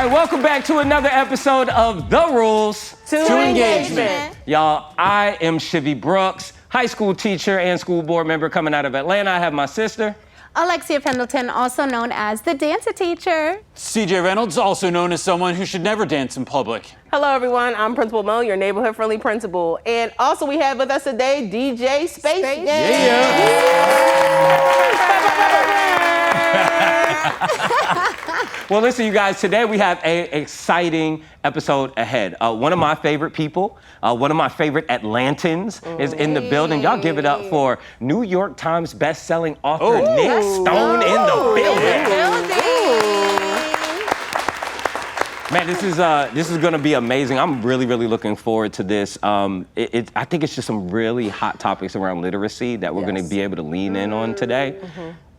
right, welcome back to another episode of The Rules to Engagement. Y'all, I am Shivy Brooks, high school teacher and school board member coming out of Atlanta. I have my sister, Alexia Pendleton, also known as the dancer teacher. CJ Reynolds, also known as someone who should never dance in public. Hello, everyone. I'm Principal Mo, your neighborhood-friendly principal. And also we have with us today DJ Space. Well, listen, you guys, today we have an exciting episode ahead. One of my favorite people, one of my favorite Atlantans is in the building. Y'all give it up for New York Times bestselling author Nic Stone in the building. Man, this is gonna be amazing. I'm really looking forward to this. I think it's just some really hot topics around literacy that we're gonna be able to lean in on today.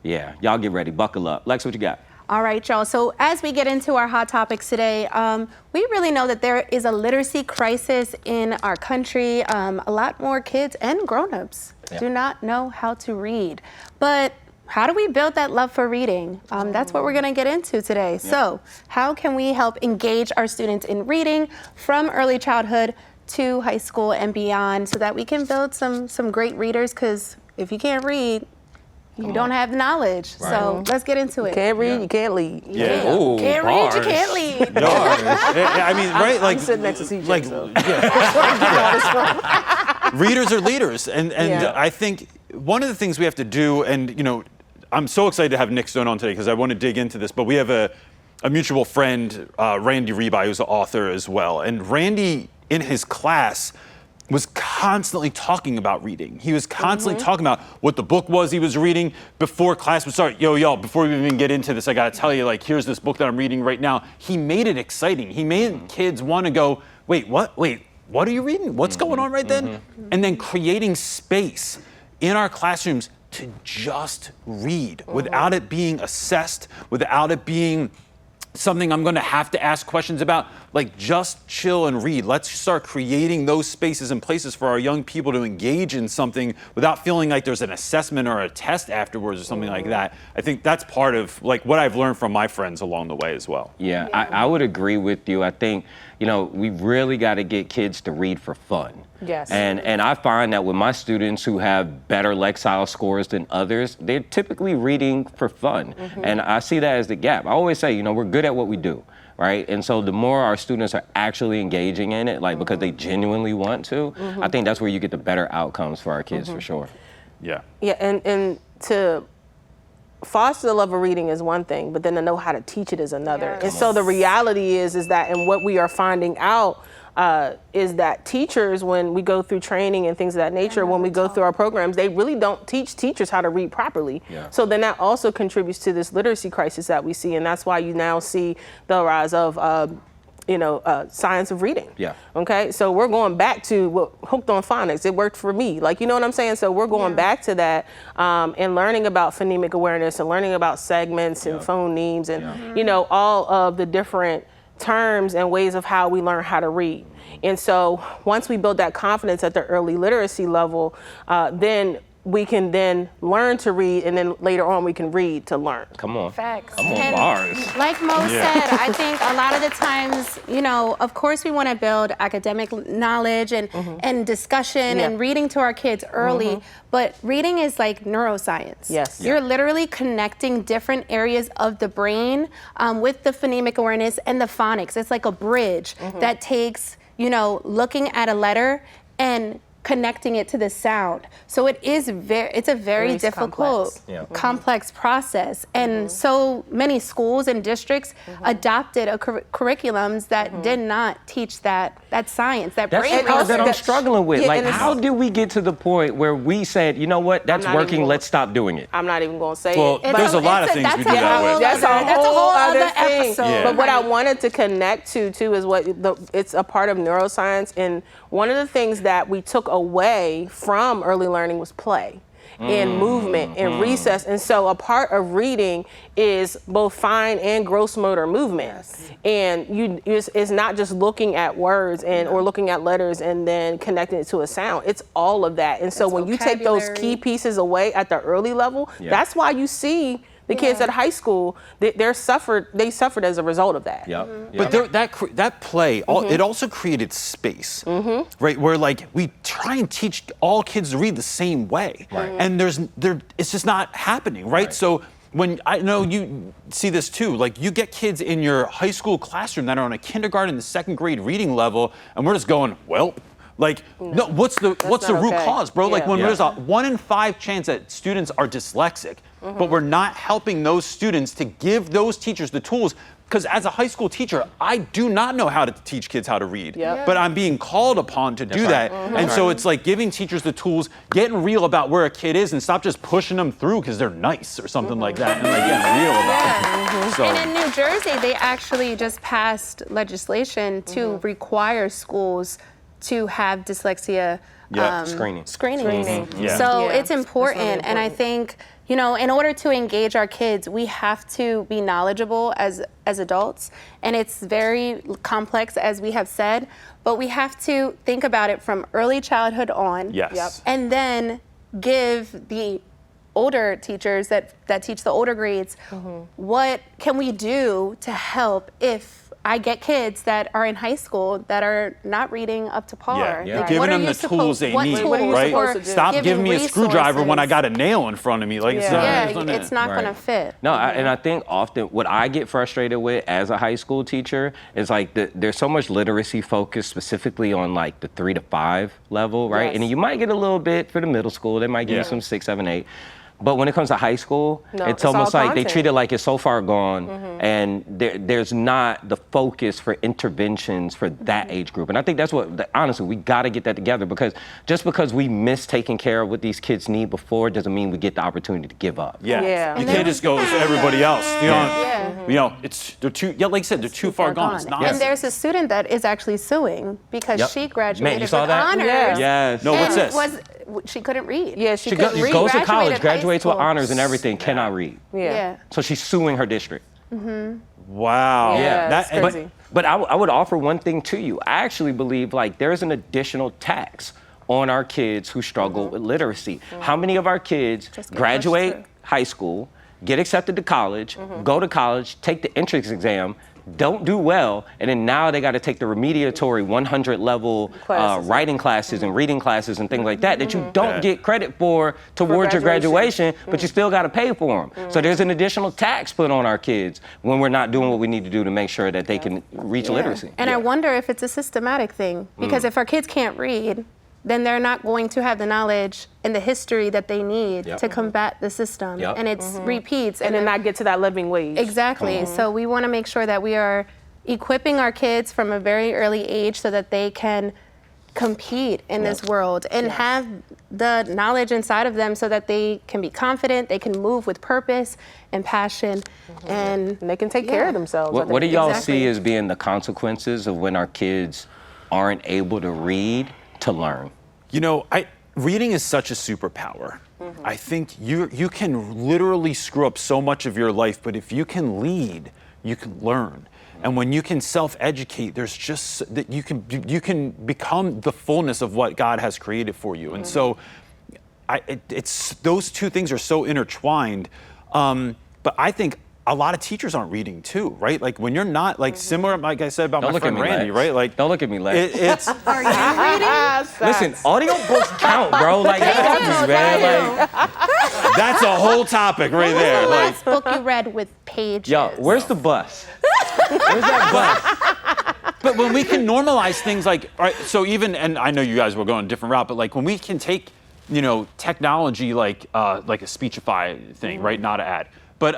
Yeah, y'all get ready, buckle up. Lex, what you got? All right, y'all. So as we get into our hot topics today, we really know that there is a literacy crisis in our country. A lot more kids and grown-ups do not know how to read. But how do we build that love for reading? That's what we're gonna get into today. So how can we help engage our students in reading from early childhood to high school and beyond so that we can build some great readers? Because if you can't read, you don't have knowledge. Right. So let's get into it. Can't read, you can't lead. Yeah. Ooh, can't bars. read, you can't lead. I mean, right? I'm sitting next to CJ. Like, readers are leaders, and I think one of the things we have to do, and you know, I'm so excited to have Nic Stone on today because I want to dig into this. But we have a mutual friend, Randy Rebai, who's an author as well, and Randy in his class was constantly talking about reading. He was constantly talking about what the book was he was reading before class would start. Yo, y'all, before we even get into this, I gotta tell you, like, here's this book that I'm reading right now. He made it exciting. He made kids want to go, wait, what are you reading? What's going on right then? And then creating space in our classrooms to just read without it being assessed, without it being something I'm gonna have to ask questions about. Like, just chill and read. Let's start creating those spaces and places for our young people to engage in something without feeling like there's an assessment or a test afterwards or something like that. I think that's part of like what I've learned from my friends along the way as well. Yeah, I would agree with you. I think, you know, we really got to get kids to read for fun. Yes. And I find that with my students who have better Lexile scores than others, they're typically reading for fun. And I see that as the gap. I always say, you know, we're good at what we do, right? And so the more our students are actually engaging in it, like because they genuinely want to, I think that's where you get the better outcomes for our kids for sure. Yeah, and to foster the love of reading is one thing, but then to know how to teach it is another. And so the reality is that, and what we are finding out is that teachers, when we go through training and things of that nature, when we go through our programs, they really don't teach teachers how to read properly. So then that also contributes to this literacy crisis that we see, and that's why you now see the rise of science of reading. Okay, so we're going back to hooked on phonics. It worked for me. Like, you know what I'm saying? So we're going back to that and learning about phonemic awareness and learning about segments and phonemes and you know, all of the different terms and ways of how we learn how to read. And so once we build that confidence at the early literacy level, then we can then learn to read, and then later on we can read to learn. Come on. Facts. Come on, And bars. like Mo said, I think a lot of the times, you know, of course we want to build academic knowledge and discussion and reading to our kids early, but reading is like neuroscience. Yes. You're literally connecting different areas of the brain with the phonemic awareness and the phonics. It's like a bridge that takes, you know, looking at a letter and connecting it to the sound. So it's a very difficult, complex process. And so many schools and districts adopted curriculums that did not teach that science, that brain. That's the part that I'm struggling with. Like, how did we get to the point where we said, you know what, that's working, let's stop doing it? I'm not even going to say it. Well, there's a lot of things we do that with. That's a whole other thing. episode. But what I wanted to connect to, too, is it's a part of neuroscience. And one of the things that we took away from early learning was play and movement and recess. And so a part of reading is both fine and gross motor movement. And it's not just looking at words or looking at letters and then connecting it to a sound. It's all of that. And so when you take those key pieces away at the early level, that's why you see The kids at high school, they suffered as a result of that. Yep. But that play, it also created space, right? Where like we try and teach all kids to read the same way, and it's just not happening, right? So when I know you see this too, like you get kids in your high school classroom that are on a kindergarten to second grade reading level, and we're just going, well. Like, no, what's the root cause, bro? Like when there's a 1 in 5 chance that students are dyslexic, but we're not helping those students to give those teachers the tools. Because as a high school teacher, I do not know how to teach kids how to read, but I'm being called upon to do that. And so it's like giving teachers the tools, getting real about where a kid is, and stop just pushing them through because they're nice or something like that, and like getting real about it. So. And in New Jersey, they actually just passed legislation to require schools to have dyslexia screening. Yeah. So Yeah. it's important. And I think, you know, in order to engage our kids, we have to be knowledgeable as adults. And it's very complex, as we have said, but we have to think about it from early childhood on. Yes. And then give the older teachers that teach the older grades, what can we do to help if I get kids that are in high school that are not reading up to par. Yeah. Like, Giving what are them you the tools they what need, tools right? or Stop giving me a screwdriver when I resources. got a nail in front of me. Like It's not Right. going to fit. No, and I think often what I get frustrated with as a high school teacher is like there's so much literacy focus specifically on like the 3 to 5 level, right? Yes. And you might get a little bit for the middle school. They might give you some 6, 7, 8. But when it comes to high school, it's almost all like they content. treat it like it's so far gone, and there's not the focus for interventions for that age group. And I think that's what, honestly, we got to get that together, because just because we miss taking care of what these kids need before doesn't mean we get the opportunity to give up. Yeah. Yeah. You And can't just go to everybody else. You know, they're too. Yeah, like I said, they're too far gone. It's nonsense. And there's a student that is actually suing because she graduated Man, you saw with that? honors. Yes. No, what's and this? She couldn't read. Yeah, she She couldn't read. goes to college, Graduated high graduates with school. honors and everything, cannot read. Yeah. So she's suing her district. Wow. Yeah, that's crazy. But I would offer one thing to you. I actually believe like there's an additional tax on our kids who struggle with literacy. How many of our kids Just get pushed graduate through. high school, get accepted to college, go to college, take the entrance exam, don't do well, and then now they got to take the remediatory 100 level Classes. writing classes and reading classes and things like that you don't get credit for towards your graduation, but you still got to pay for them. So there's an additional tax put on our kids when we're not doing what we need to do to make sure that they can reach literacy. And I wonder if it's a systematic thing, because if our kids can't read, then they're not going to have the knowledge and the history that they need to combat the system. Yep. And it's repeats. And then not get to that living wage. Exactly. So we want to make sure that we are equipping our kids from a very early age so that they can compete in this world and have the knowledge inside of them so that they can be confident, they can move with purpose and passion, and And they can take care of themselves. What do y'all Exactly. see as being the consequences of when our kids aren't able to read to learn? You know, reading is such a superpower. I think you can literally screw up so much of your life, but if you can lead, you can learn. And when you can self-educate, there's just that you can become the fullness of what God has created for you. And so, it's those two things are so intertwined. But I think a lot of teachers aren't reading too, right? Like when you're not, like similar, like I said about Don't my look at friend me, Randy, Lex. right? Like Don't look at me, Lex. it's Are you reading? Listen, audiobooks count, bro. Like, help me, man. Like, that's a whole topic right there. The Like, last book you read with pages. yo, where's the bus? Where's that bus? but when we can normalize things like, all right, so even, and I know you guys will go on a different route, but like when we can take, you know, technology like a Speechify thing, right? Not an ad, but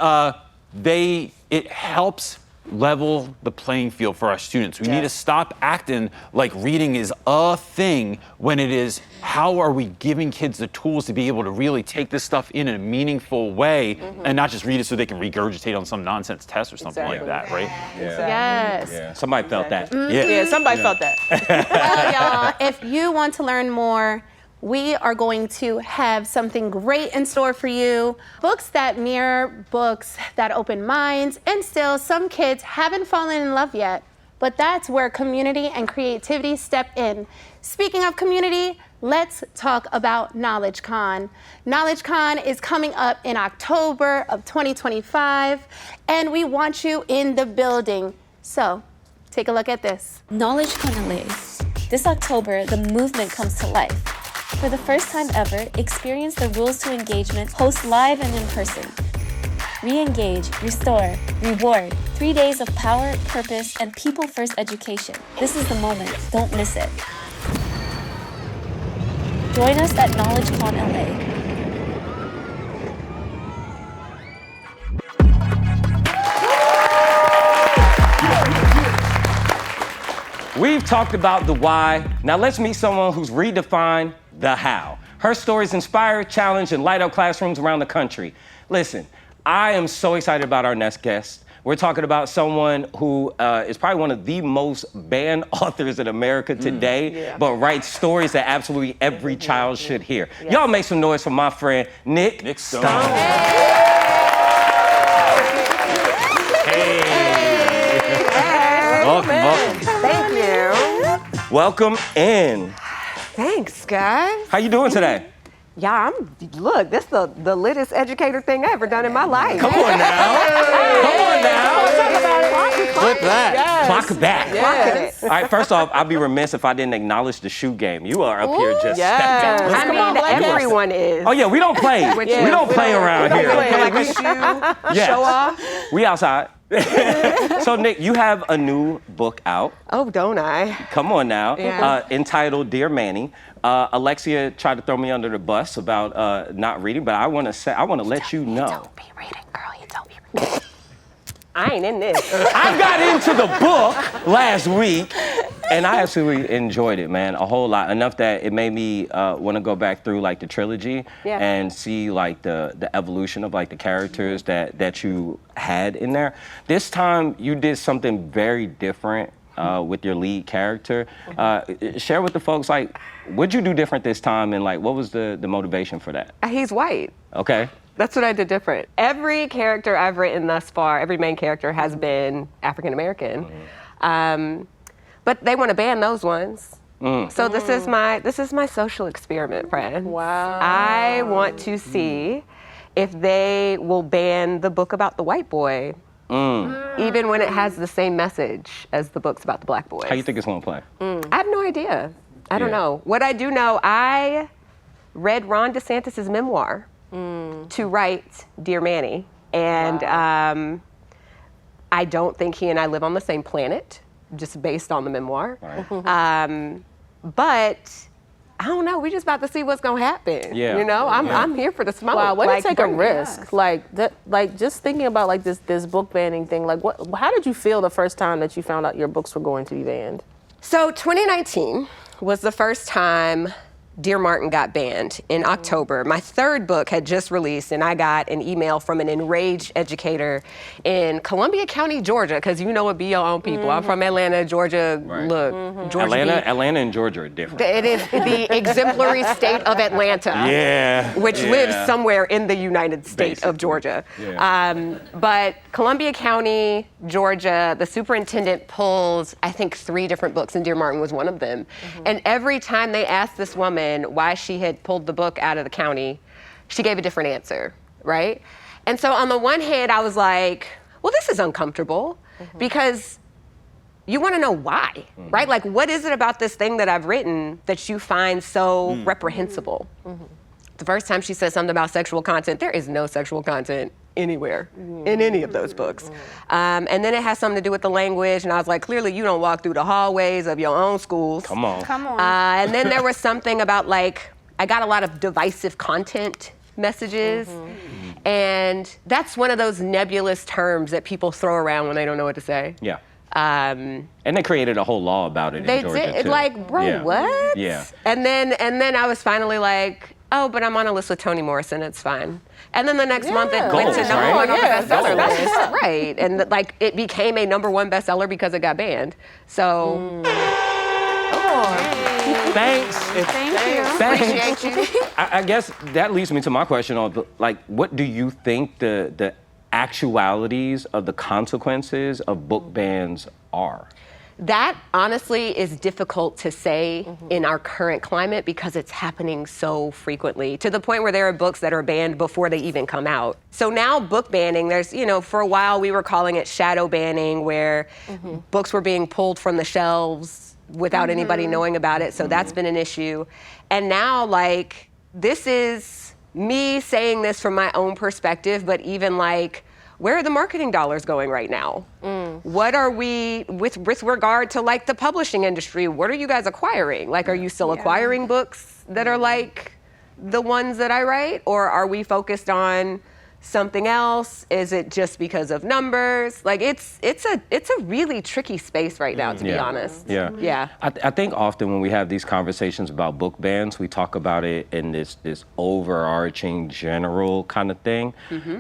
it helps level the playing field for our students. We need to stop acting like reading is a thing when it is, how are we giving kids the tools to be able to really take this stuff in a meaningful way and not just read it so they can regurgitate on some nonsense test or something like that, right? Yes. Yeah. Somebody felt that. Yeah, somebody felt that. Well, y'all, if you want to learn more, we are going to have something great in store for you. Books that mirror, books that open minds, and still some kids haven't fallen in love yet, but that's where community and creativity step in. Speaking of community, let's talk about Knowledge Con. Knowledge Con is coming up in October of 2025, and we want you in the building. So, take a look at this. Knowledge Knowlej. This October, the movement comes to life. For the first time ever, experience the rules to engagement, host live and in person. Re-engage, restore, reward. 3 days of power, purpose, and people-first education. This is the moment. Don't miss it. Join us at KnowledgeCon LA. We've talked about the why. Now let's meet someone who's redefined the how. Her stories inspire, challenge, and light up classrooms around the country. Listen, I am so excited about our next guest. We're talking about someone who is probably one of the most banned authors in America today, but writes stories that absolutely every child should hear. Y'all make some noise for my friend, Nic Stone. Hey. Welcome. Thank you. Welcome in. Thanks, guys. How you doing today? Yeah, look, this is the littest educator thing I ever done in my life. Come on now. Come on now. Flip that. Yes. Clock back. Yes. All right, first off, I'd be remiss if I didn't acknowledge the shoe game. You are up here just yes. stepping. I mean, everyone is. Oh yeah, we don't play. We don't play around here. Play Okay? like a shoe Yes. show off. We outside. So Nic, you have a new book out. Oh, don't I? Come on now. Yeah. Entitled Dear Manny. Alexia tried to throw me under the bus about not reading, but I want to let you know. Don't be reading, girl. You don't be reading. I ain't in this. I got into the book last week, and I absolutely enjoyed it, man, a whole lot. Enough that it made me want to go back through like the trilogy and see like the evolution of like the characters that you had in there. This time you did something very different with your lead character. Share with the folks like what'd you do different this time, and like what was the motivation for that? He's white. Okay. That's what I did different. Every character I've written thus far, every main character has been African American, but they want to ban those ones. So this is my social experiment, friend. Wow. I want to see if they will ban the book about the white boy, even when it has the same message as the books about the black boys. How you think it's gonna play? I have no idea. I don't Yeah. know. What I do know, I read Ron DeSantis' memoir to write Dear Manny. And I don't think he and I live on the same planet, just based on the memoir. Right. But I don't know. We're just about to see what's gonna happen. Yeah. You know, I'm here for the smoke. Wow, way to take a bring it. risk. Like that, like just thinking about like this book banning thing. Like, how did you feel the first time that you found out your books were going to be banned? So 2019 was the first time Dear Martin got banned in October. My third book had just released, and I got an email from an enraged educator in Columbia County, Georgia, because you know it be your own people. I'm from Atlanta, Georgia. Right. Look, Georgia. Atlanta and Georgia are different. It is the exemplary state of Atlanta. Yeah. Which lives somewhere in the United States of Georgia. Yeah. But Columbia County, Georgia, the superintendent pulls, I think, 3 different books, and Dear Martin was one of them. And every time they asked this woman why she had pulled the book out of the county, she gave a different answer, right? And so on the one hand, I was like, well, this is uncomfortable because you want to know why, right? Like, what is it about this thing that I've written that you find so reprehensible? The first time she said something about sexual content, there is no sexual content anywhere in any of those books. And then it has something to do with the language, and I was like, clearly you don't walk through the hallways of your own schools. Come on. And then there was something about like, I got a lot of divisive content messages, and that's one of those nebulous terms that people throw around when they don't know what to say. Yeah. Um, And they created a whole law about it they in Georgia did, too. like, bro, Yeah. what? Yeah. And then I was finally like, oh, but I'm on a list with Toni Morrison, it's fine. And then the next month it went to Goals, number right? one on the Yeah, bestseller goals. list. Right. And like it became a number 1 bestseller because it got banned. So Thanks. Thanks. appreciate you. I guess that leads me to my question on like, what do you think the actualities of the consequences of book bans are? That honestly is difficult to say in our current climate because it's happening so frequently, to the point where there are books that are banned before they even come out. So now book banning, there's, for a while we were calling it shadow banning, where books were being pulled from the shelves without anybody knowing about it. So that's been an issue. And now, like, this is me saying this from my own perspective, but even like, where are the marketing dollars going right now? What are we, with regard to like the publishing industry, what are you guys acquiring? Like, are you still acquiring books that are like the ones that I write? Or are we focused on something else? Is it just because of numbers? Like, it's a really tricky space right now, to be honest. Yeah. I think often when we have these conversations about book bans, we talk about it in this overarching general kind of thing.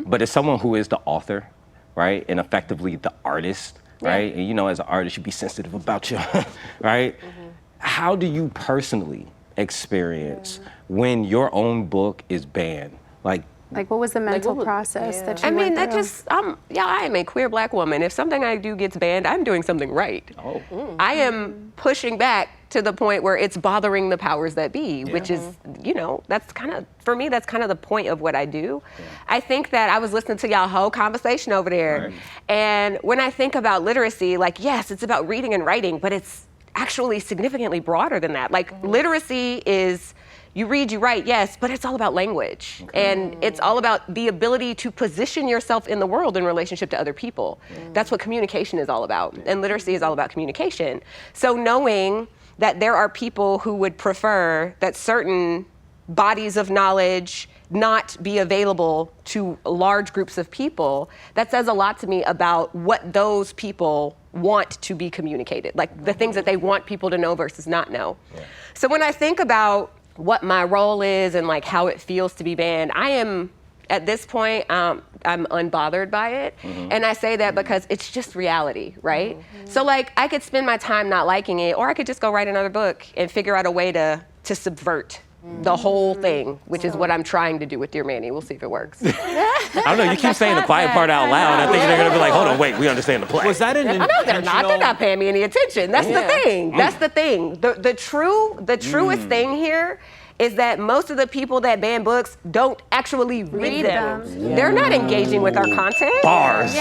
But as someone who is the author, right, and effectively the artist, right, and as an artist, you be sensitive about your, right? How do you personally experience when your own book is banned? Like, what was the mental process that you went through? I am a queer Black woman. If something I do gets banned, I'm doing something right. I am pushing back to the point where it's bothering the powers that be, which is, that's kind of, for me, that's kind of the point of what I do. I think that I was listening to y'all whole conversation over there. And when I think about literacy, like, yes, it's about reading and writing, but it's actually significantly broader than that. Like, literacy is, you read, you write, yes, but it's all about language. And it's all about the ability to position yourself in the world in relationship to other people. That's what communication is all about. And literacy is all about communication. So knowing that there are people who would prefer that certain bodies of knowledge not be available to large groups of people, that says a lot to me about what those people want to be communicated, like the things that they want people to know versus not know. So when I think about what my role is and like how it feels to be banned, I am, at this point, I'm unbothered by it. And I say that because it's just reality, right? So like, I could spend my time not liking it, or I could just go write another book and figure out a way to subvert the whole thing, which is what I'm trying to do with Dear Manny. We'll see if it works. I don't know, you keep saying the quiet part out loud. I think they're gonna be like, hold on, wait, we understand the play. Was that an intentional? They're not paying me any attention. That's the thing. That's the thing. The truest thing here is that most of the people that ban books don't actually read them. They're not engaging with our content. Bars.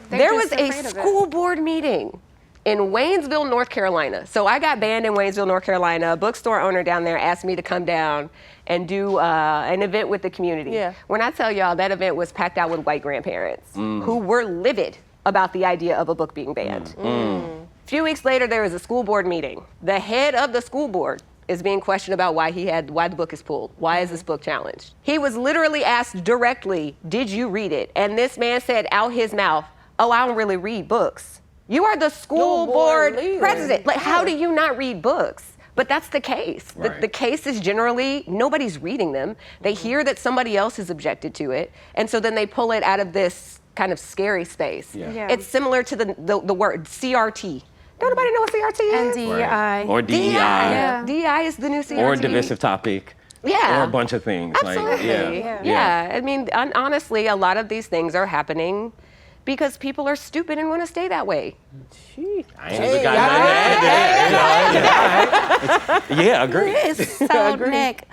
There was a school board meeting in Waynesville, North Carolina. So I got banned in Waynesville, North Carolina. A bookstore owner down there asked me to come down and do an event with the community. When I tell y'all, that event was packed out with white grandparents who were livid about the idea of a book being banned. A few weeks later, there was a school board meeting. The head of the school board is being questioned about why the book is pulled. Why is this book challenged? He was literally asked directly, did you read it? And this man said out his mouth, oh, I don't really read books. You are the school board president. Like, how do you not read books? But that's the case. The case is generally, nobody's reading them. They hear that somebody else has objected to it, and so then they pull it out of this kind of scary space. It's similar to the word CRT. Don't nobody know what CRT is? And DEI. Or DEI. DEI is the new CRT. Or a divisive topic. Or a bunch of things. Absolutely. I mean, honestly, a lot of these things are happening because people are stupid and want to stay that way. I ain't even got nothing to add. Agree. So, Nic,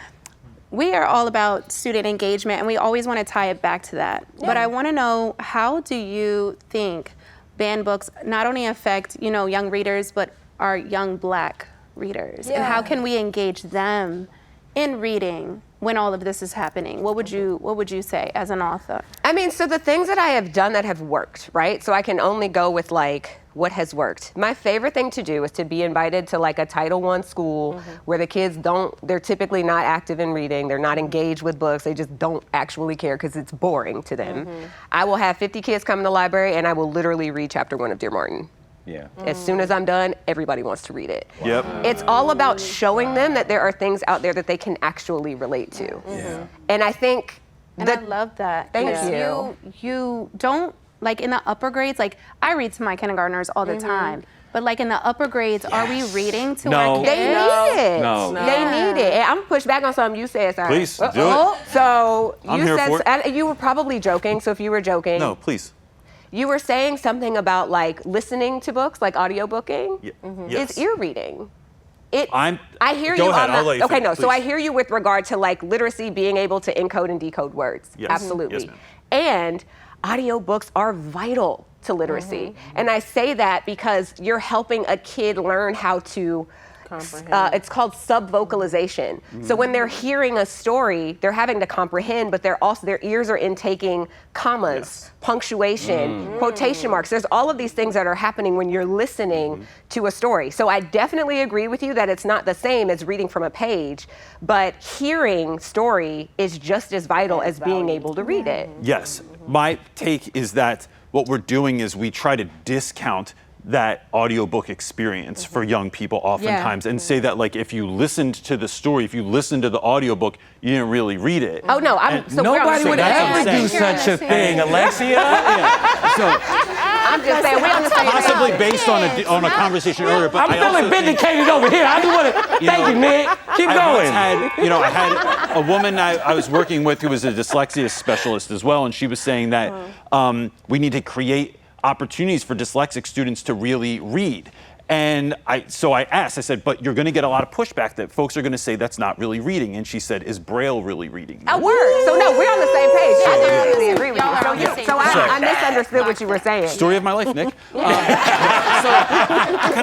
we are all about student engagement, and we always want to tie it back to that. But I want to know, how do you think banned books not only affect, young readers, but our young Black readers? And how can we engage them in reading when all of this is happening? What would you say as an author? I mean, so the things that I have done that have worked, right? So I can only go with like what has worked. My favorite thing to do is to be invited to like a Title I school where the kids they're typically not active in reading. They're not engaged with books. They just don't actually care because it's boring to them. I will have 50 kids come in the library and I will literally read chapter 1 of Dear Martin. As soon as I'm done, everybody wants to read it. It's all about showing them that there are things out there that they can actually relate to. And I think I love that. Thank you. You don't, like in the upper grades, like I read to my kindergartnners all the time. But like in the upper grades, are we reading to our kids? They need it. No. They need it. And I'm gonna push back on something you said, Sarah. Please, do it. So I'm here for you were probably joking, so if you were joking. No, please. You were saying something about like listening to books, like audiobooking. Yes. Is ear reading. I hear Go you ahead, on I'll let you okay, finish, no. So please. I hear you with regard to like literacy, being able to encode and decode words. Yes. Absolutely. Yes, ma'am. And audiobooks are vital to literacy. And I say that because you're helping a kid learn how to it's called subvocalization. So when they're hearing a story, they're having to comprehend, but their ears are intaking commas, punctuation, quotation marks. There's all of these things that are happening when you're listening to a story. So I definitely agree with you that it's not the same as reading from a page, but hearing story is just as vital as being able to read it. Yes. My take is that what we're doing is we try to discount that audiobook experience for young people oftentimes and say that like if you listened to the story, if you listened to the audiobook, you didn't really read it. Oh no, Nobody would ever do such a thing, Alexia. I'm just saying we on the same Possibly page. based on a conversation earlier, but I'm feeling vindicated over here. I just want to thank you, Nick. Keep going. I had a woman I was working with who was a dyslexia specialist as well, and she was saying that we need to create opportunities for dyslexic students to really read. And so I asked, I said, but you're going to get a lot of pushback that folks are going to say that's not really reading. And she said, is Braille really reading? A word. So no, we're on the same page. I definitely agree with you. So I misunderstood what you were saying. Story of my life, Nick. So can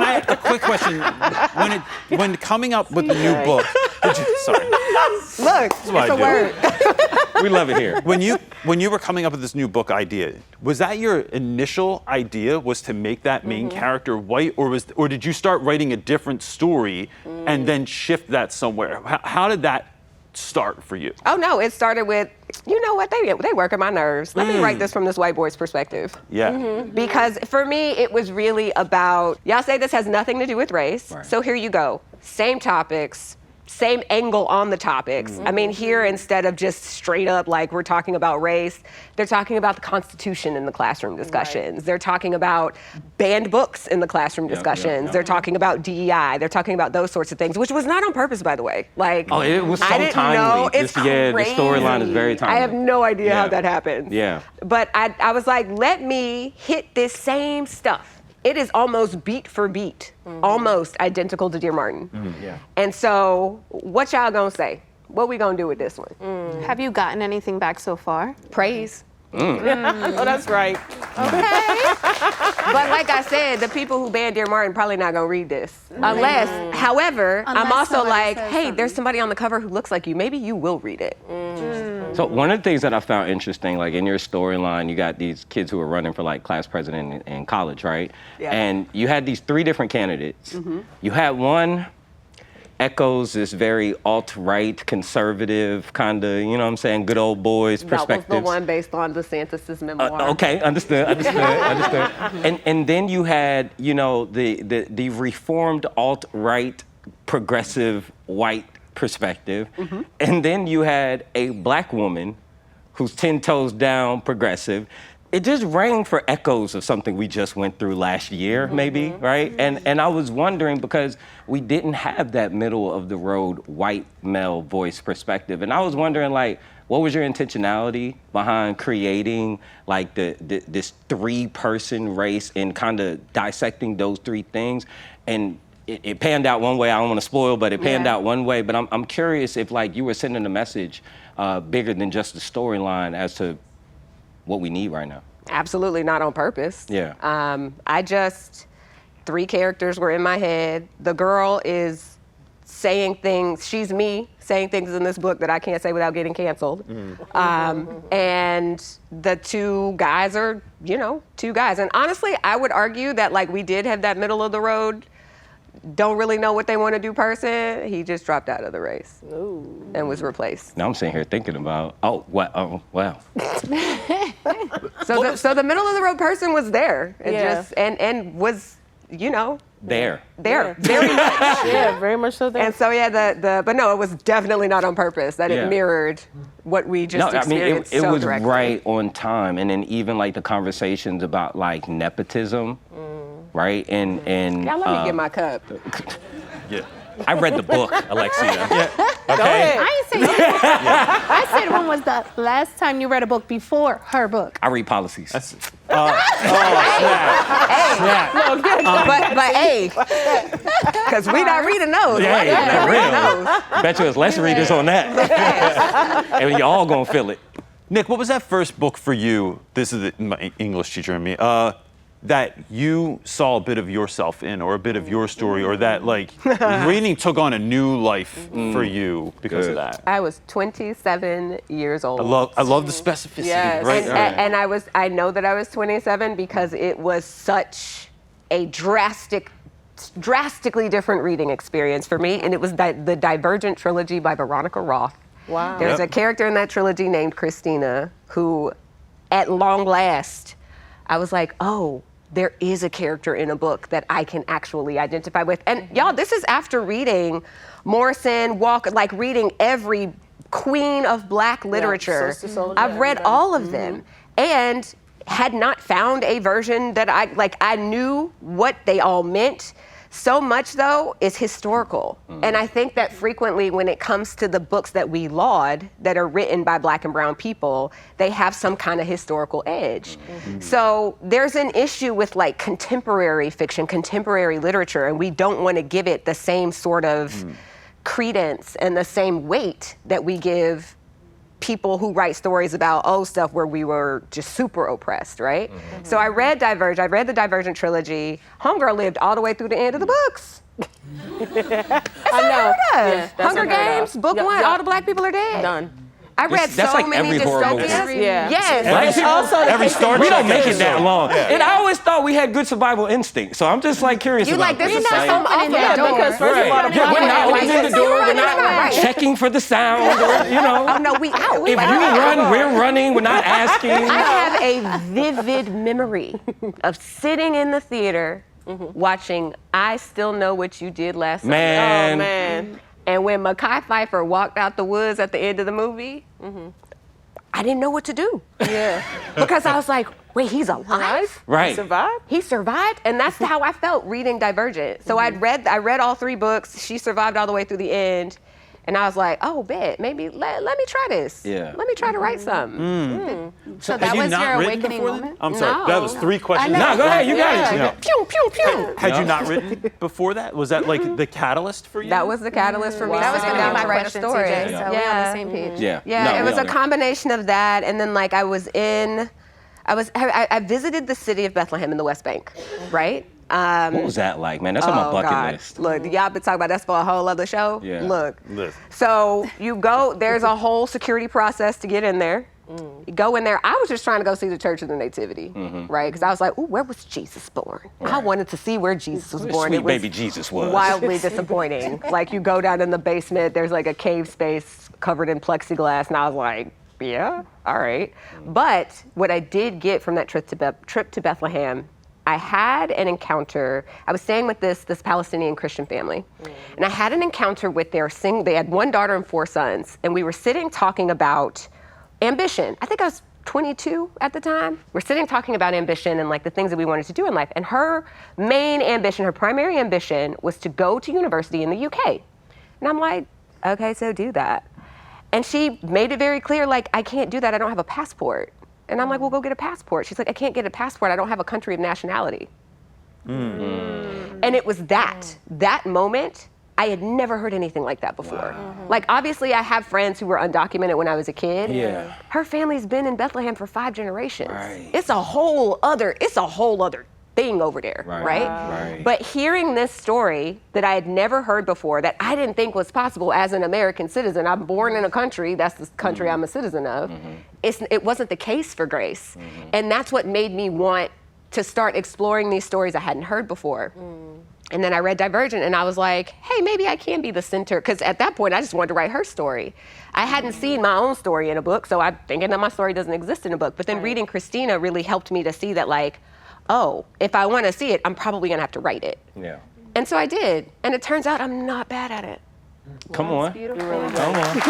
I ask a quick question? When coming up with the new book, sorry. Look, it's a word. We love it here. When you were coming up with this new book idea, was that your initial idea, was to make that main character white, or did you start writing a different story and then shift that somewhere? How did that start for you? Oh no, it started with, you know what, they work on my nerves. Let me write this from this white boy's perspective. Yeah. Because for me, it was really about, y'all say this has nothing to do with race, so here you go. Same topics, same angle on the topics. I mean, here instead of just straight up like we're talking about race, they're talking about the Constitution in the classroom discussions. They're talking about banned books in the classroom discussions. They're talking about DEI. They're talking about those sorts of things, which was not on purpose, by the way. Like, Oh, it was so I didn't timely. know. It's The crazy. storyline is very timely. I have no idea how that happens. Yeah. But I was like, let me hit this same stuff. It is almost beat for beat, almost identical to Dear Martin. Yeah. And so, what y'all gonna say? What we gonna do with this one? Have you gotten anything back so far? Praise. Oh, that's right. But like I said, the people who banned Dear Martin probably not gonna read this. Unless, however, I'm Unless also somebody like, says hey, something. there's somebody on the cover who looks like you. Maybe you will read it. So one of the things that I found interesting, like in your storyline, you got these kids who are running for like class president in college, right? Yeah. And you had these 3 different candidates. You had one echoes this very alt-right, conservative kind of, you know what I'm saying, good old boys perspective. That was the one based on DeSantis' memoir. Okay, understood. And then you had, you know, the reformed alt-right, progressive, white perspective. And then you had a black woman who's 10 toes down progressive. It just rang for echoes of something we just went through last year, maybe, right? And I was wondering, because we didn't have that middle of the road white male voice perspective. And I was wondering, like, what was your intentionality behind creating like this 3-person race and kind of dissecting those 3 things? And it panned out one way. I don't want to spoil, but it panned out one way. But I'm curious if like you were sending a message bigger than just the storyline as to what we need right now. Absolutely not on purpose. Yeah. I just, 3 characters were in my head. The girl is saying things, she's me saying things in this book that I can't say without getting canceled. And the 2 guys are, you know, 2 guys. And honestly, I would argue that like we did have that middle of the road, don't really know what they want to do person. He just dropped out of the race and was replaced. Now I'm sitting here thinking about, wow. So the middle of the road person was there and Yeah. just and was, you know, There. there very much. Yeah, very much so. And so yeah, but no, it was definitely not on purpose. That Yeah. it mirrored what we just No, I mean, experienced it so was directly. right on time. And then even like the conversations about like nepotism, right? And Y'all let me get my cup. Yeah. I read the book, Alexia. Okay. I ain't saying I said when was the last time you read a book before her book? I read policies. But hey, because we not reading those. Yeah, for real. Bet you there's less readers on that. And y'all gonna feel it. Nic, what was that first book for you? This is my English teacher and me. That you saw a bit of yourself in, or a bit of your story, or that like reading took on a new life for you because of that. I was 27 years old. I love the specificity. Yes. Right. And I know that I was 27 because it was such a drastically different reading experience for me, and it was the Divergent trilogy by Veronica Roth. Wow. There's a character in that trilogy named Christina who, at long last, I was like, oh, there is a character in a book that I can actually identify with. And y'all, this is after reading Morrison, Walker, like reading every queen of Black literature. Sister Souljah, I've read all of them and had not found a version that I knew what they all meant. So much, though, is historical. And I think that frequently when it comes to the books that we laud that are written by Black and brown people, they have some kind of historical edge. So there's an issue with like contemporary fiction, contemporary literature, and we don't want to give it the same sort of credence and the same weight that we give people who write stories about stuff where we were just super oppressed, right? So I read Diverge. I read the Divergent trilogy. Homegirl lived all the way through the end of the books. I know. Yeah, that's Hunger unheard of. Games, book Yep, one, yep. all the Black people are dead. Done. I read That's so like many every horror movie. dystopias. Yeah. Yes. Every Star We Trek don't make it that episode. long. And I always thought we had good survival instinct. So I'm just like curious You about like this this. is not some off that door. Because first of all, the Yeah, we're not plot- opening the door. We're not Right. checking for the sound. Or, you know, Oh no, we out. if you run, we're running. We're not asking. I have a vivid memory of sitting in the theater watching I Still Know What You Did Last Summer. Man. Oh, man. And when Mekhi Phifer walked out the woods at the end of the movie, I didn't know what to do. Yeah. Because I was like, wait, he's alive? Right. Survived? He survived? And that's how I felt reading Divergent. So I read all 3 books. She survived all the way through the end. And I was like, oh, bet, maybe let me try this. Yeah. Let me try to write something. So Had that you was not your written awakening before then? moment? I'm sorry. No. That was 3 questions. I know. No, go ahead. You got it. Yeah. Pew, pew, pew. Had you not written before that? Was that like the catalyst for you? That was the catalyst for me. That was sitting going to down be my write a question, story. TJ. So we're on the same page. Yeah. Yeah, No, it we was a on there. combination of that, and then like I visited the city of Bethlehem in the West Bank, right? What was that like, man? That's on my bucket list. Look, y'all been talking about that for a whole other show. Yeah. Look, Listen. so you go. There's a whole security process to get in there. You go in there. I was just trying to go see the Church of the Nativity, right? Because I was like, ooh, where was Jesus born? I wanted to see where Jesus was born. Sweet It was baby Jesus was. wildly disappointing. Like you go down in the basement, there's like a cave space covered in plexiglass, and I was like, yeah, all right. But what I did get from that trip to Bethlehem, I had an encounter. I was staying with this Palestinian Christian family, and I had an encounter with they had 1 daughter and 4 sons, and we were sitting talking about ambition. I think I was 22 at the time. We're sitting talking about ambition and like the things that we wanted to do in life. And her main ambition, her primary ambition, was to go to university in the UK. And I'm like, okay, so do that. And she made it very clear, like, I can't do that. I don't have a passport. And I'm like, well, go get a passport. She's like, I can't get a passport. I don't have a country of nationality. And it was that moment. I had never heard anything like that before. Like, obviously, I have friends who were undocumented when I was a kid. Yeah. Her family's been in Bethlehem for 5 generations. Right. It's a whole other thing over there, right? Right. But hearing this story that I had never heard before, that I didn't think was possible as an American citizen, I'm born in a country, that's the country I'm a citizen of, it wasn't the case for Grace. And that's what made me want to start exploring these stories I hadn't heard before. And then I read Divergent and I was like, hey, maybe I can be the center. Because at that point, I just wanted to write her story. I hadn't seen my own story in a book, so I'm thinking that my story doesn't exist in a book. But then reading Christina really helped me to see that, like, oh, if I want to see it, I'm probably going to have to write it. Yeah. And so I did. And it turns out I'm not bad at it. Come on. Beautiful. Come on.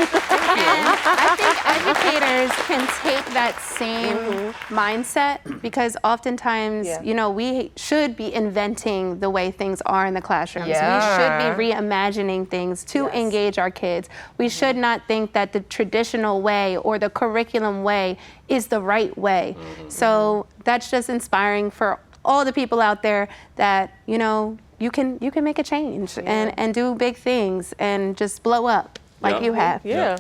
I think educators can take that same mindset because oftentimes, Yeah. you know, we should be inventing the way things are in the classrooms. Yeah. We should be reimagining things to engage our kids. We should not think that the traditional way or the curriculum way is the right way. So that's just inspiring for all the people out there that, you know, you can make a change and do big things and just blow up like you have. Yeah.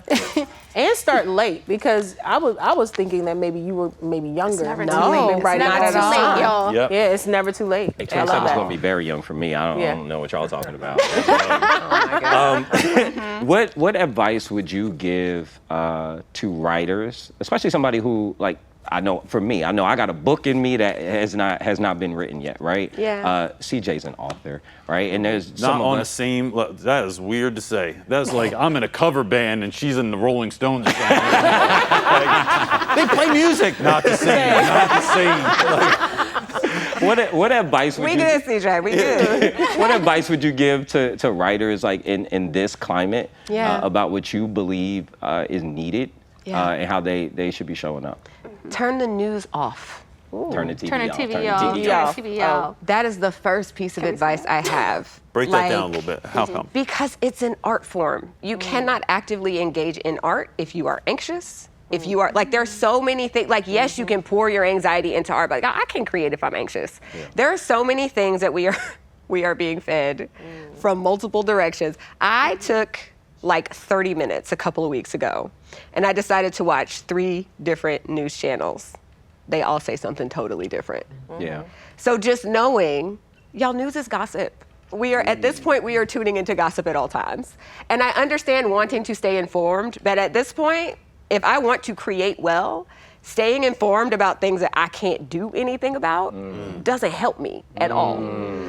And start late because I was thinking that maybe you were younger. never too No, late. It's right, never not at too all. late, y'all. Yep. Yeah, it's never too late. Hey, I love 27 is that. going to be very young for me. I don't know what y'all talking about. What advice would you give to writers, especially somebody who, like, I know for me, I know I got a book in me that has not been written yet, right? Yeah. CJ's an author, right? And there's Not some of on the us. same. That is weird to say. That's like I'm in a cover band and she's in the Rolling Stones or something. Like, they play music, not the same. Not the same. What advice would We you? good, CJ. We good. What advice would you give to writers like in this climate about what you believe is needed and how they should be showing up? Turn the news off. Turn the TV Turn the off. TV Turn the off. TV Turn off. the TV off. That is the first piece of advice I have. Break that down a little bit. How come? Because it's an art form. You cannot actively engage in art if you are anxious. If you are, like, there's so many things, like, yes, you can pour your anxiety into art, but like, I can create if I'm anxious. There are so many things that we are being fed from multiple directions. I took like 30 minutes a couple of weeks ago, and I decided to watch 3 different news channels. They all say something totally different. Yeah. So just knowing, y'all, news is gossip. We are, at this point, we are tuning into gossip at all times. And I understand wanting to stay informed, but at this point, if I want to create well, staying informed about things that I can't do anything about doesn't help me at all.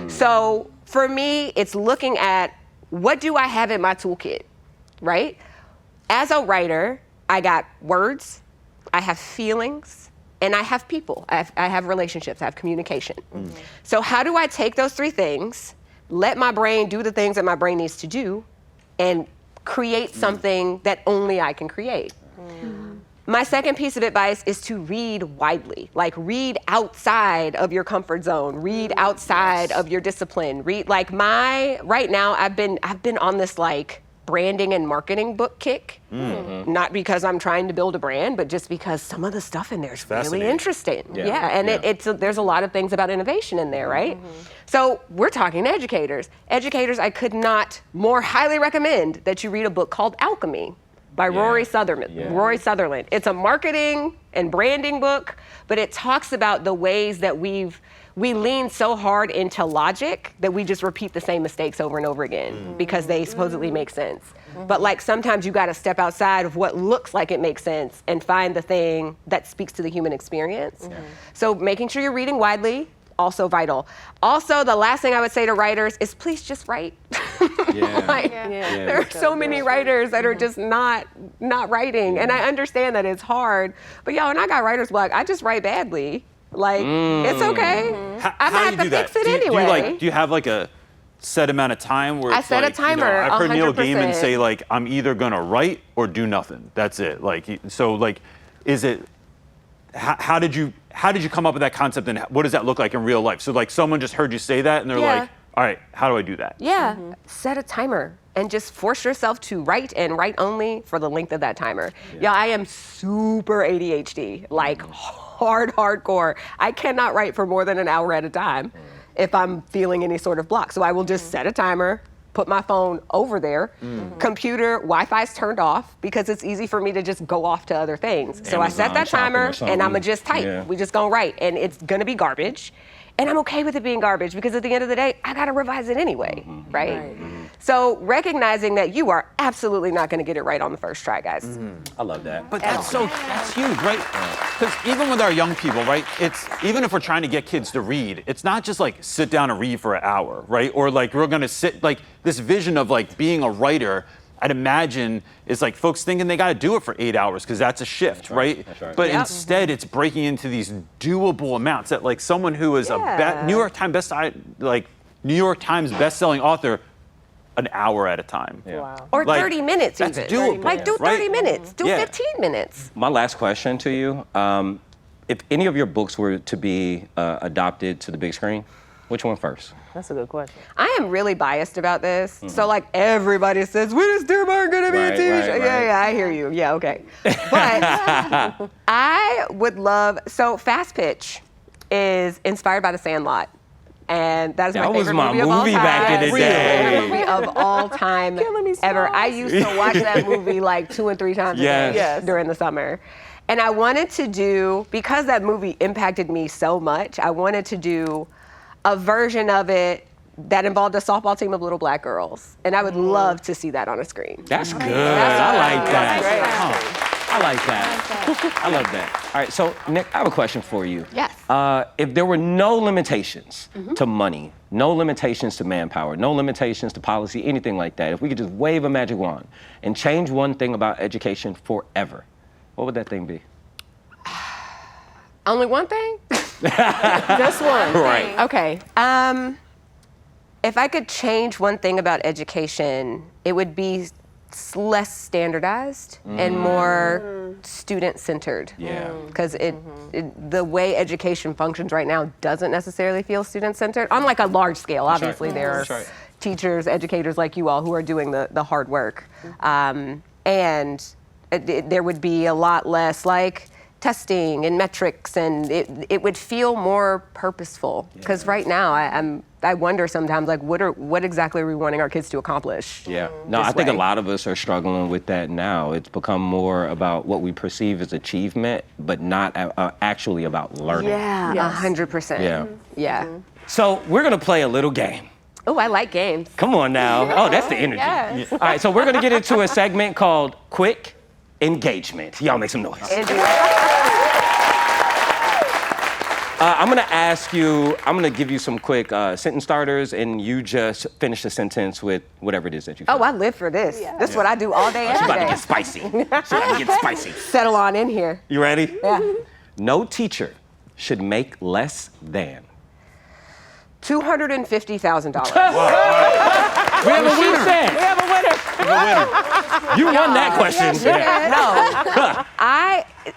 So for me, it's looking at what do I have in my toolkit, right? As a writer, I got words, I have feelings, and I have people. I have relationships, I have communication. So how do I take those 3 things, let my brain do the things that my brain needs to do, and create something that only I can create? My second piece of advice is to read widely. Like, read outside of your comfort zone, read outside of your discipline. Read, like, right now I've been on this like branding and marketing book kick. Not because I'm trying to build a brand, but just because some of the stuff in there is really Fascinating. interesting. Yeah. And there's a lot of things about innovation in there, right? So we're talking to educators. Educators, I could not more highly recommend that you read a book called Alchemy by Rory Sutherland. It's a marketing and branding book, but it talks about the ways that we lean so hard into logic that we just repeat the same mistakes over and over again because they supposedly make sense. But like sometimes you got to step outside of what looks like it makes sense and find the thing that speaks to the human experience. So making sure you're reading widely, also vital. Also, the last thing I would say to writers is please just write. There are so many writers that are just not writing, and I understand that it's hard. But y'all, when I got writer's block, I just write badly. Like, it's okay. I'm How gonna do have you to do fix that? it anyway. Do you have like a set amount of time where I it's set a like, timer, I've heard Neil 100%. Gaiman say like, I'm either gonna write or do nothing. That's it. Like, so like, is it? How did you come up with that concept, and what does that look like in real life? So like, someone just heard you say that, and they're like, all right, how do I do that? Yeah, set a timer and just force yourself to write and write only for the length of that timer. Yeah, I am super ADHD, like hardcore. I cannot write for more than an hour at a time if I'm feeling any sort of block. So I will just set a timer, put my phone over there, computer, Wi-Fi's turned off because it's easy for me to just go off to other things. So I set Amazon that shopping or timer something. and I'ma just type. Yeah. We just gonna write and it's gonna be garbage. And I'm okay with it being garbage because at the end of the day, I gotta revise it anyway, right? So recognizing that you are absolutely not gonna get it right on the first try, guys. I love that. But that's huge, right? Because even with our young people, right? Even if we're trying to get kids to read, it's not just like sit down and read for an hour, right? Or like we're gonna sit, like this vision of like being a writer, I'd imagine is like folks thinking they got to do it for 8 hours because that's a shift, right? That's right. But instead, it's breaking into these doable amounts that like someone who is a New York Times bestselling author an hour at a time. Wow. Or Like, 30 minutes that's even. doable, Like do 30 right? minutes, do Yeah. 15 minutes. My last question to you, if any of your books were to be adopted to the big screen, which one first? That's a good question. I am really biased about this. So like everybody says, when is Dear Martin gonna be a Right, TV show? right, Yeah, right. yeah, I hear you. Yeah, okay. But I would love, so Fast Pitch is inspired by The Sandlot. And that is my That was favorite my movie of all movie time. back in the day. Favorite movie of all time Killing me ever. soft. I used to watch that movie like 2 and 3 times a Yes. day Yes. during the summer. And I wanted to do, because that movie impacted me so much, I wanted to do a version of it that involved a softball team of little black girls. And I would love to see that on a screen. That's good. I like that. That's great. I like that. I love that. All right, so Nick, I have a question for you. Yes. If there were no limitations to money, no limitations to manpower, no limitations to policy, anything like that, if we could just wave a magic wand and change one thing about education forever, what would that thing be? Only one thing? Just one. Right. Okay. If I could change one thing about education, it would be less standardized and more student-centered. Yeah. Because the way education functions right now doesn't necessarily feel student-centered. On like a large scale, obviously there are That's right. teachers, educators like you all who are doing the hard work. And there would be a lot less like testing and metrics, and it would feel more purposeful. Because right now I wonder sometimes like what exactly are we wanting our kids to accomplish? Yeah. No, this I think way? a lot of us are struggling with that now. It's become more about what we perceive as achievement, but not actually about learning. Yeah, 100%. Yeah. Yeah. So we're gonna play a little game. Oh, I like games. Come on now. Oh, that's the energy. Yes. All right, so we're gonna get into a segment called Quick Engagement. Y'all make some noise. I'm gonna give you some quick sentence starters, and you just finish the sentence with whatever it is that you feel. Oh, I live for this. This is what I do all day, She's every about to day. get spicy. She's about to get spicy. Settle on in here. You ready? Yeah. No teacher should make less than. $250,000. We have a winner. We have a winner. You won that question.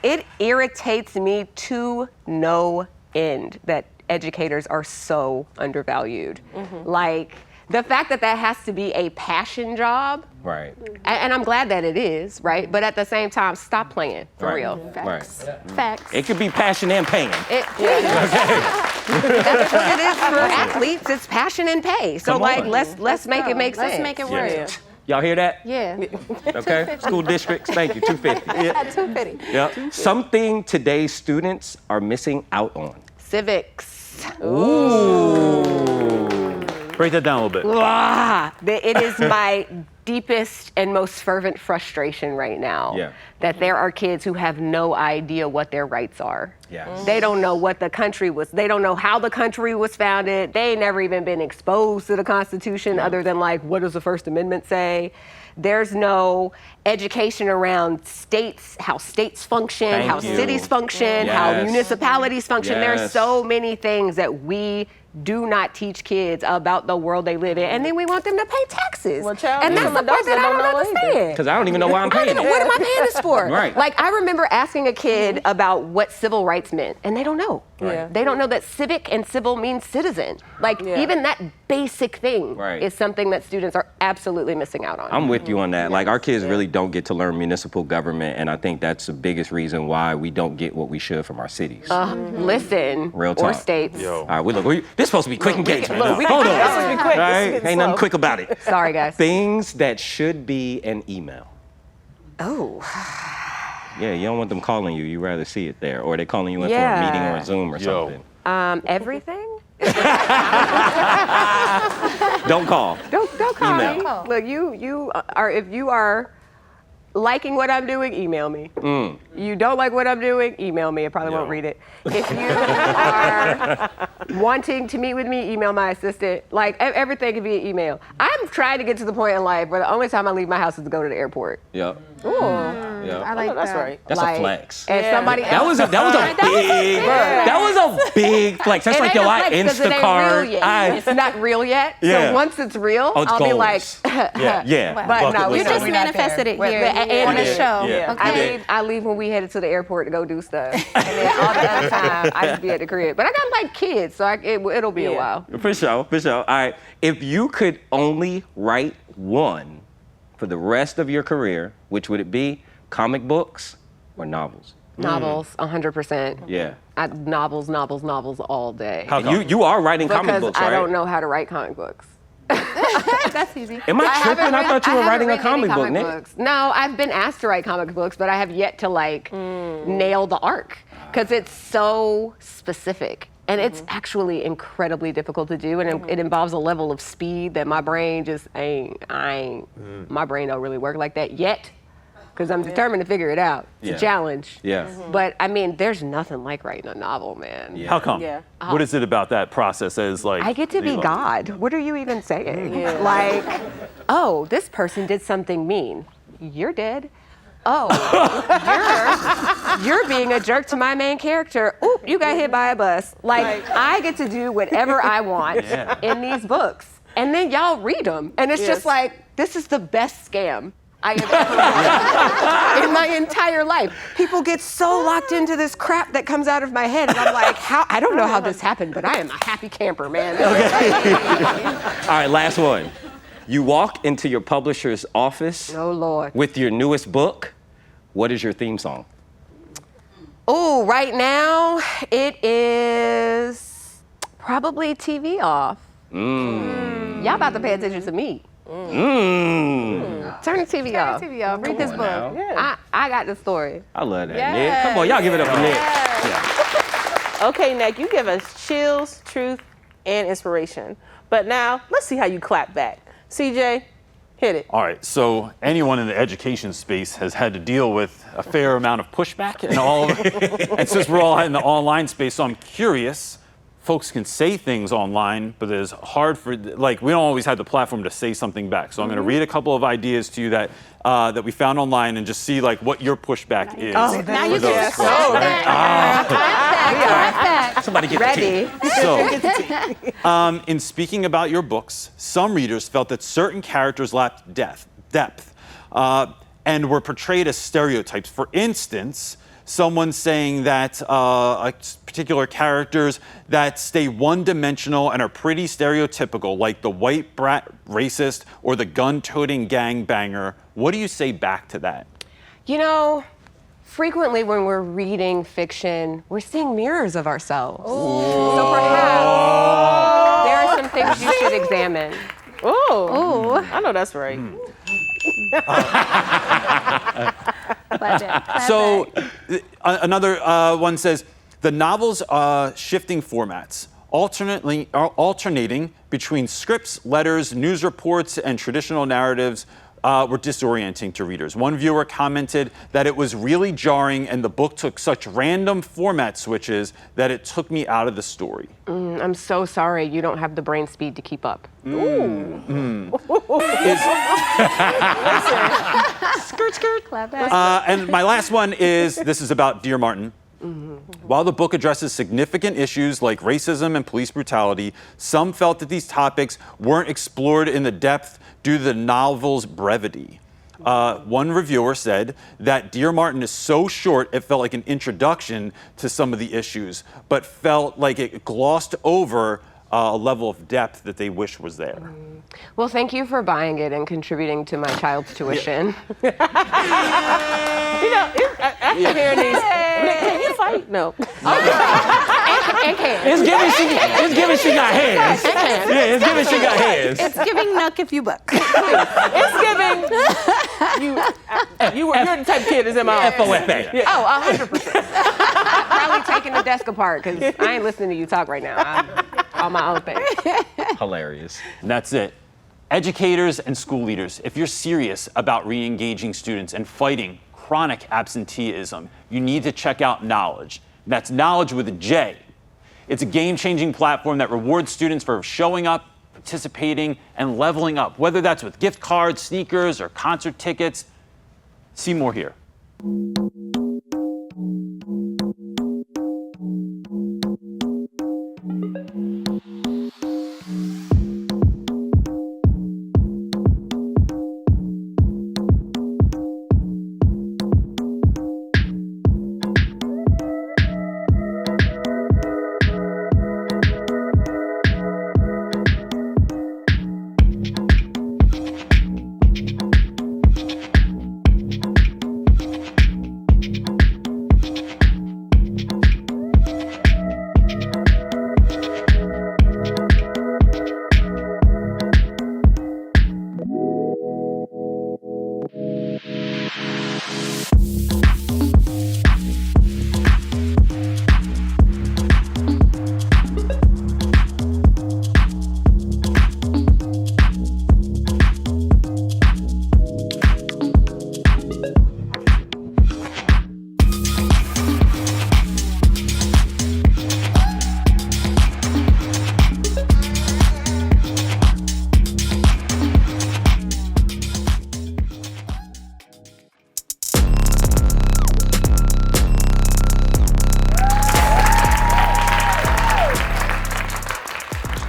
No, it irritates me to no end that educators are so undervalued. Like the fact that has to be a passion job, Right. and I'm glad that it is, right? But at the same time, stop playing, for Right. real. Right. Facts. It could be passion and pain. That's what it is for athletes. It's passion and pay. So Come like, on. let's make it make sense. Let's make it work. Yeah. Y'all hear that? Yeah. Okay. School districts, thank you. 250. Yeah. 250. Yep. Something today's students are missing out on. Civics. Break that down a little bit. It is my deepest and most fervent frustration right now that there are kids who have no idea what their rights are. Yes. They don't know what the country was, they don't know how the country was founded. They ain't never even been exposed to the Constitution other than like, what does the First Amendment say? There's no education around states, how states function, Thank how you. cities function, how Yes. municipalities function. There's Yes. so many things that we do not teach kids about the world they live in, and then we want them to pay taxes. Well, child, and that's some the part adults that I don't don't know either. understand. Because I don't even know why I'm paying it. What am I paying this for? Right. Like, I remember asking a kid about what civil rights meant, and they don't know. Yeah. They don't know that civic and civil means citizen. Like, even that basic thing Right. is something that students are absolutely missing out on. I'm with you on that. Like, our kids really don't get to learn municipal government, and I think that's the biggest reason why we don't get what we should from our cities. Listen, Real or talk. states. Yo. All right, this is supposed to be quick engagement. look, we Hold can- on. this is be quick. All This is right? getting Ain't nothing slow. quick about it. Sorry, guys. Things that should be an email. Oh. Yeah, you don't want them calling you. You rather see it there, or they calling you in for a Yeah. meeting or a Zoom or Yo. something. Everything? Don't call. Don't call Email. me. Look, you are, if you are liking what I'm doing, email me. You don't like what I'm doing, email me. I probably won't read it. If you are wanting to meet with me, email my assistant. Like, everything can be an email. I'm trying to get to the point in life where the only time I leave my house is to go to the airport. Yep. Ooh. Yeah. I like That's that. right. That's Like, a flex. And somebody That else. was a big flex. That's It like, ain't yo, a I flex 'cause it ain't Instacart. real yet. It's not real yet. Yeah. So once it's real, Oh, it's I'll be goals. like, Yeah. But Bucket no, we list You just item. manifested it Well, here and on the it- show. yeah. Okay. I leave when we headed to the airport to go do stuff. And then all the other time, I just be at the crib. But I got like kids, so it'll be a while. For sure, for sure. All right. If you could only write one for the rest of your career, which would it be? Comic books or novels? Novels, 100%. Yeah. Novels all day. How come? You are writing comic Because books, I right? don't know how to write comic books. That's easy. Am I tripping? I thought you were haven't writing a written any comic book, Nick. books. No, I've been asked to write comic books, but I have yet to nail the arc because it's so specific. And it's actually incredibly difficult to do, and it involves a level of speed that my brain just my brain don't really work like that yet, because I'm determined to figure it out. It's Yeah. a challenge. Yeah. But I mean, there's nothing like writing a novel, man. Yeah. How come? Yeah. What is it about that process that is like? I get to be God. What are you even saying? Like, oh, this person did something mean. You're dead. Oh, you're being a jerk to my main character. Oop, you got hit by a bus. Like, I get to do whatever I want in these books. And then y'all read them. And it's just like, this is the best scam I have ever in my entire life. People get so locked into this crap that comes out of my head. And I'm like, I don't know how this happened, but I am a happy camper, man. All right, last one. You walk into your publisher's office Oh, Lord. with your newest book. What is your theme song? Oh, right now it is probably TV off. Y'all about to pay attention to me. Turn the TV off. TV off. Read this on book. now. I got the story. I love that, Yes. Nick. Come on, y'all give it up for Nick. Okay, Nick, you give us chills, truth, and inspiration. But now, let's see how you clap back. CJ, hit it. All right, so anyone in the education space has had to deal with a fair amount of pushback and all of and since we're all in the online space, so I'm curious, folks can say things online, but it's hard for, like, we don't always have the platform to say something back. So I'm gonna read a couple of ideas to you that that we found online and just see like what your pushback is. Now you for those get to folks. clap back. Somebody get Ready? the tea. So, in speaking about your books, some readers felt that certain characters lacked depth, and were portrayed as stereotypes. For instance, someone saying that particular characters that stay one-dimensional and are pretty stereotypical, like the white brat racist or the gun-toting gangbanger. What do you say back to that? You know, frequently when we're reading fiction, we're seeing mirrors of ourselves. So perhaps there are some things you should examine. Ooh, I know that's right. So another one says, the novel's shifting formats, alternating between scripts, letters, news reports, and traditional narratives were disorienting to readers. One viewer commented that it was really jarring and the book took such random format switches that it took me out of the story. I'm so sorry you don't have the brain speed to keep up. Skirt, skirt. Clap back. And my last one is, this is about Dear Martin. While the book addresses significant issues like racism and police brutality, some felt that these topics weren't explored in the depth due to the novel's brevity. One reviewer said that Dear Martin is so short it felt like an introduction to some of the issues, but felt like it glossed over a level of depth that they wish was there. Well, thank you for buying it and contributing to my child's tuition. You know, after hearing these, Nick, can you fight? No. And can. It's giving she got hands. Yeah, it's giving she got hands. It's giving Nuck if you buck. It's giving you're the type of kid that's in my office. FOFA. Yeah. Oh, 100%. Probably taking the desk apart because I ain't listening to you talk right now. I'm on my own thing. Hilarious. And that's it. Educators and school leaders, if you're serious about re-engaging students and fighting chronic absenteeism, you need to check out Knowlej. That's Knowlej with a J. It's a game-changing platform that rewards students for showing up, participating, and leveling up, whether that's with gift cards, sneakers, or concert tickets. See more here.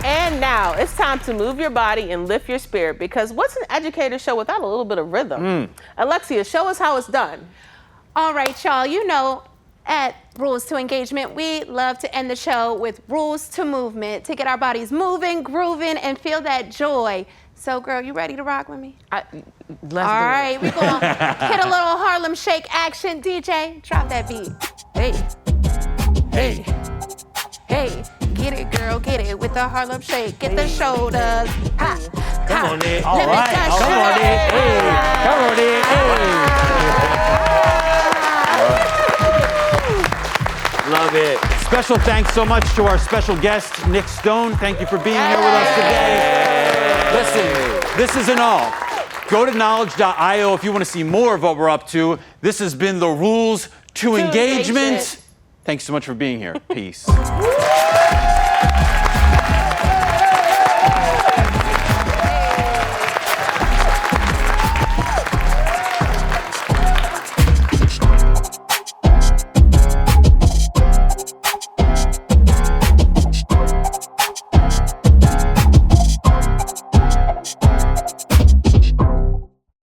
And now it's time to move your body and lift your spirit, because what's an educator show without a little bit of rhythm? Alexia, show us how it's done. All right, y'all, you know, at Rules to Engagement, we love to end the show with Rules to Movement to get our bodies moving, grooving, and feel that joy. So, girl, you ready to rock with me? Let's do it. All right, we're going to hit a little Harlem Shake action. DJ, drop that beat. Hey, hey, hey. Get it, girl, get it with the Harlem Shake. Get the shoulders. Ha, Come on, Nick. All right. Come on, Nick. Hey. Come on, Nick. Hey. Love it. Special thanks so much to our special guest, Nic Stone. Thank you for being here with us today. Listen, this isn't all. Go to knowledge.io if you want to see more of what we're up to. This has been the Rules to Engagement. Thanks so much for being here. Peace.